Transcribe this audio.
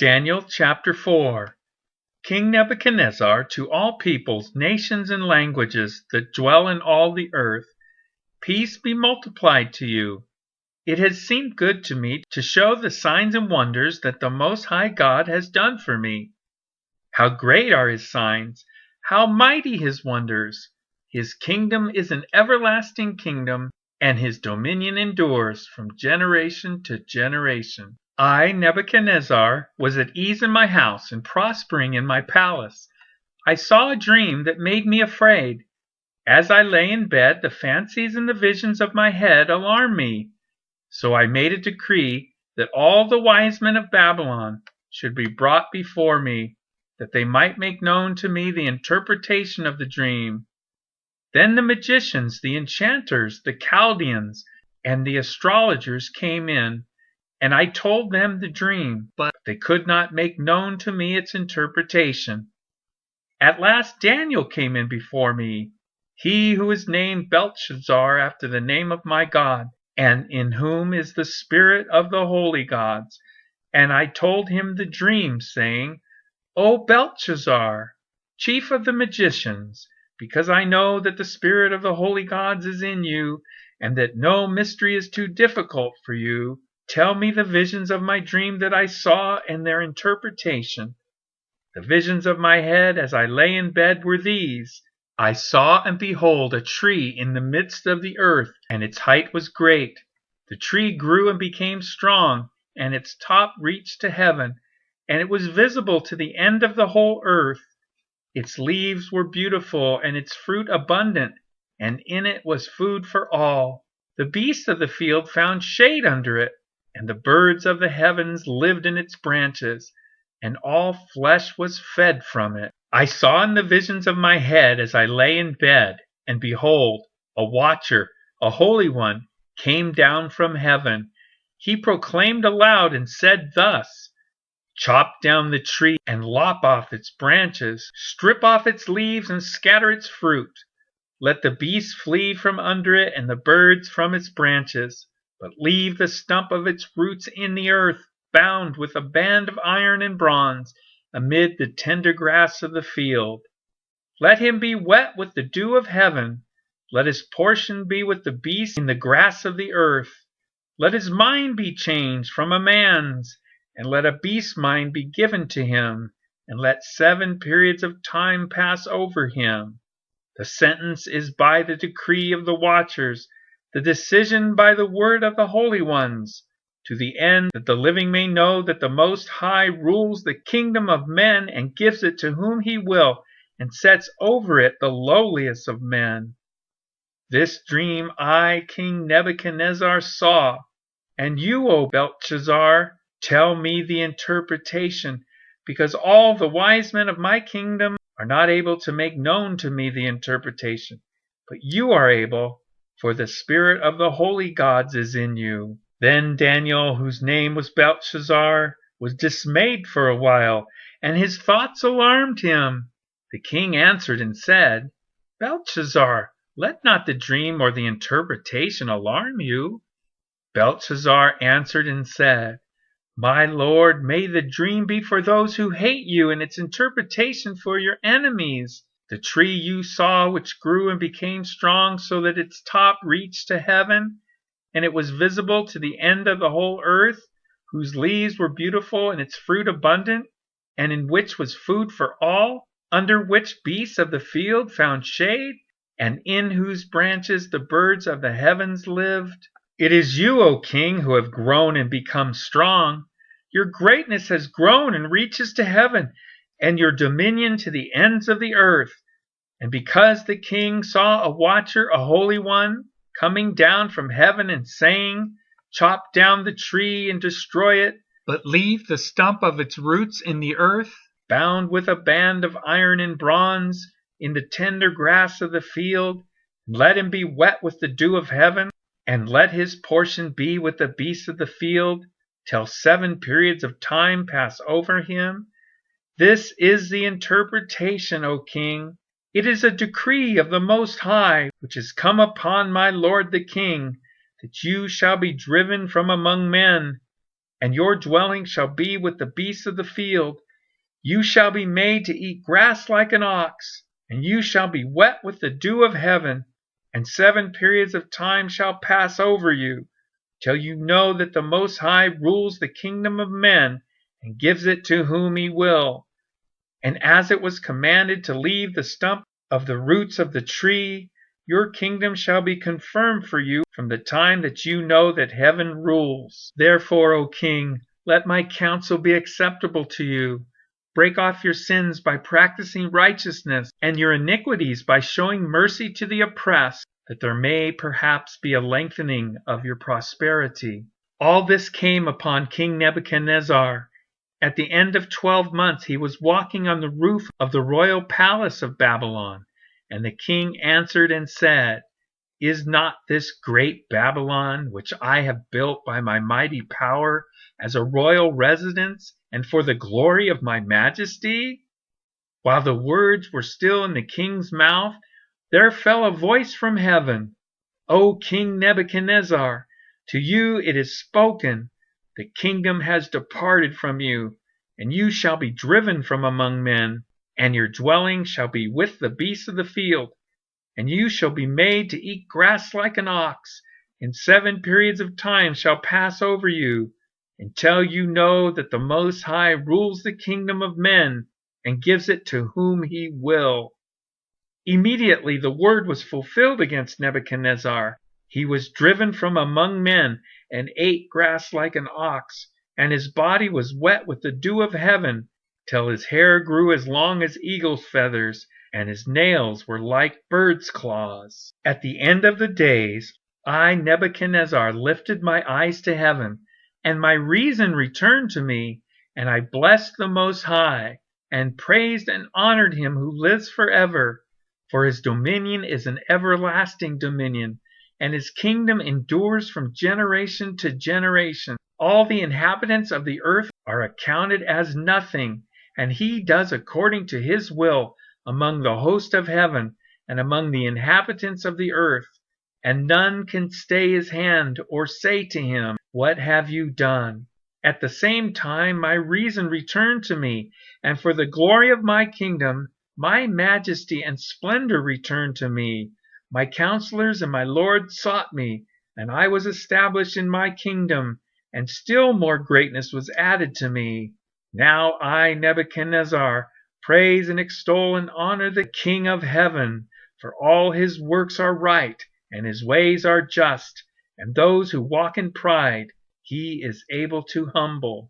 Daniel chapter 4. King Nebuchadnezzar, to all peoples, nations, and languages that dwell in all the earth, peace be multiplied to you. It has seemed good to me to show the signs and wonders that the Most High God has done for me. How great are his signs! How mighty his wonders! His kingdom is an everlasting kingdom, and his dominion endures from generation to generation. I, Nebuchadnezzar, was at ease in my house and prospering in my palace. I saw a dream that made me afraid. As I lay in bed, the fancies and the visions of my head alarmed me. So I made a decree that all the wise men of Babylon should be brought before me, that they might make known to me the interpretation of the dream. Then the magicians, the enchanters, the Chaldeans, and the astrologers came in, and I told them the dream, but they could not make known to me its interpretation. At last Daniel came in before me, he who is named Belshazzar after the name of my God, and in whom is the spirit of the holy gods. And I told him the dream, saying, O Belshazzar, chief of the magicians, because I know that the spirit of the holy gods is in you, and that no mystery is too difficult for you, tell me the visions of my dream that I saw and their interpretation. The visions of my head as I lay in bed were these. I saw and behold a tree in the midst of the earth, and its height was great. The tree grew and became strong, and its top reached to heaven, and it was visible to the end of the whole earth. Its leaves were beautiful, and its fruit abundant, and in it was food for all. The beasts of the field found shade under it, and the birds of the heavens lived in its branches, and all flesh was fed from it. I saw in the visions of my head as I lay in bed, and behold, a watcher, a holy one, came down from heaven. He proclaimed aloud and said thus, Chop down the tree and lop off its branches, strip off its leaves and scatter its fruit. Let the beasts flee from under it and the birds from its branches, but leave the stump of its roots in the earth, bound with a band of iron and bronze, amid the tender grass of the field. Let him be wet with the dew of heaven. Let his portion be with the beasts in the grass of the earth. Let his mind be changed from a man's, and let a beast's mind be given to him, and let 7 periods of time pass over him. The sentence is by the decree of the watchers, the decision by the word of the holy ones, to the end that the living may know that the Most High rules the kingdom of men and gives it to whom he will, and sets over it the lowliest of men. This dream I, King Nebuchadnezzar, saw, and you, O Belshazzar, tell me the interpretation, because all the wise men of my kingdom are not able to make known to me the interpretation, but you are able, for the spirit of the holy gods is in you. Then Daniel, whose name was Belshazzar, was dismayed for a while, and his thoughts alarmed him. The king answered and said, Belshazzar, let not the dream or the interpretation alarm you. Belshazzar answered and said, My lord, may the dream be for those who hate you, and its interpretation for your enemies. The tree you saw, which grew and became strong so that its top reached to heaven, and it was visible to the end of the whole earth, whose leaves were beautiful and its fruit abundant, and in which was food for all, under which beasts of the field found shade, and in whose branches the birds of the heavens lived. It is you, O king, who have grown and become strong. Your greatness has grown and reaches to heaven, and your dominion to the ends of the earth. And because the king saw a watcher, a holy one, coming down from heaven and saying, Chop down the tree and destroy it, but leave the stump of its roots in the earth, bound with a band of iron and bronze, in the tender grass of the field, let him be wet with the dew of heaven, and let his portion be with the beasts of the field, till 7 periods of time pass over him. This is the interpretation, O king. It is a decree of the Most High, which has come upon my lord the king, that you shall be driven from among men, and your dwelling shall be with the beasts of the field. You shall be made to eat grass like an ox, and you shall be wet with the dew of heaven, and 7 periods of time shall pass over you, till you know that the Most High rules the kingdom of men and gives it to whom he will. And as it was commanded to leave the stump of the roots of the tree, your kingdom shall be confirmed for you from the time that you know that heaven rules. Therefore, O king, let my counsel be acceptable to you. Break off your sins by practicing righteousness, and your iniquities by showing mercy to the oppressed, that there may perhaps be a lengthening of your prosperity. All this came upon King Nebuchadnezzar. At the end of 12 months he was walking on the roof of the royal palace of Babylon, and the king answered and said, Is not this great Babylon, which I have built by my mighty power, as a royal residence, and for the glory of my majesty? While the words were still in the king's mouth, there fell a voice from heaven, O King Nebuchadnezzar, to you it is spoken, the kingdom has departed from you, and you shall be driven from among men, and your dwelling shall be with the beasts of the field, and you shall be made to eat grass like an ox, and 7 periods of time shall pass over you, until you know that the Most High rules the kingdom of men and gives it to whom he will. Immediately the word was fulfilled against Nebuchadnezzar. He was driven from among men and ate grass like an ox, and his body was wet with the dew of heaven, till his hair grew as long as eagle's feathers, and his nails were like birds' claws. At the end of the days, I, Nebuchadnezzar, lifted my eyes to heaven, and my reason returned to me, and I blessed the Most High, and praised and honored him who lives forever. For his dominion is an everlasting dominion, and his kingdom endures from generation to generation. All the inhabitants of the earth are accounted as nothing, and he does according to his will among the host of heaven and among the inhabitants of the earth, and none can stay his hand or say to him, What have you done? At the same time my reason returned to me, and for the glory of my kingdom, my majesty and splendor returned to me. My counselors and my lord sought me, and I was established in my kingdom, and still more greatness was added to me. Now I, Nebuchadnezzar, praise and extol and honor the King of heaven, for all his works are right, and his ways are just, and those who walk in pride he is able to humble.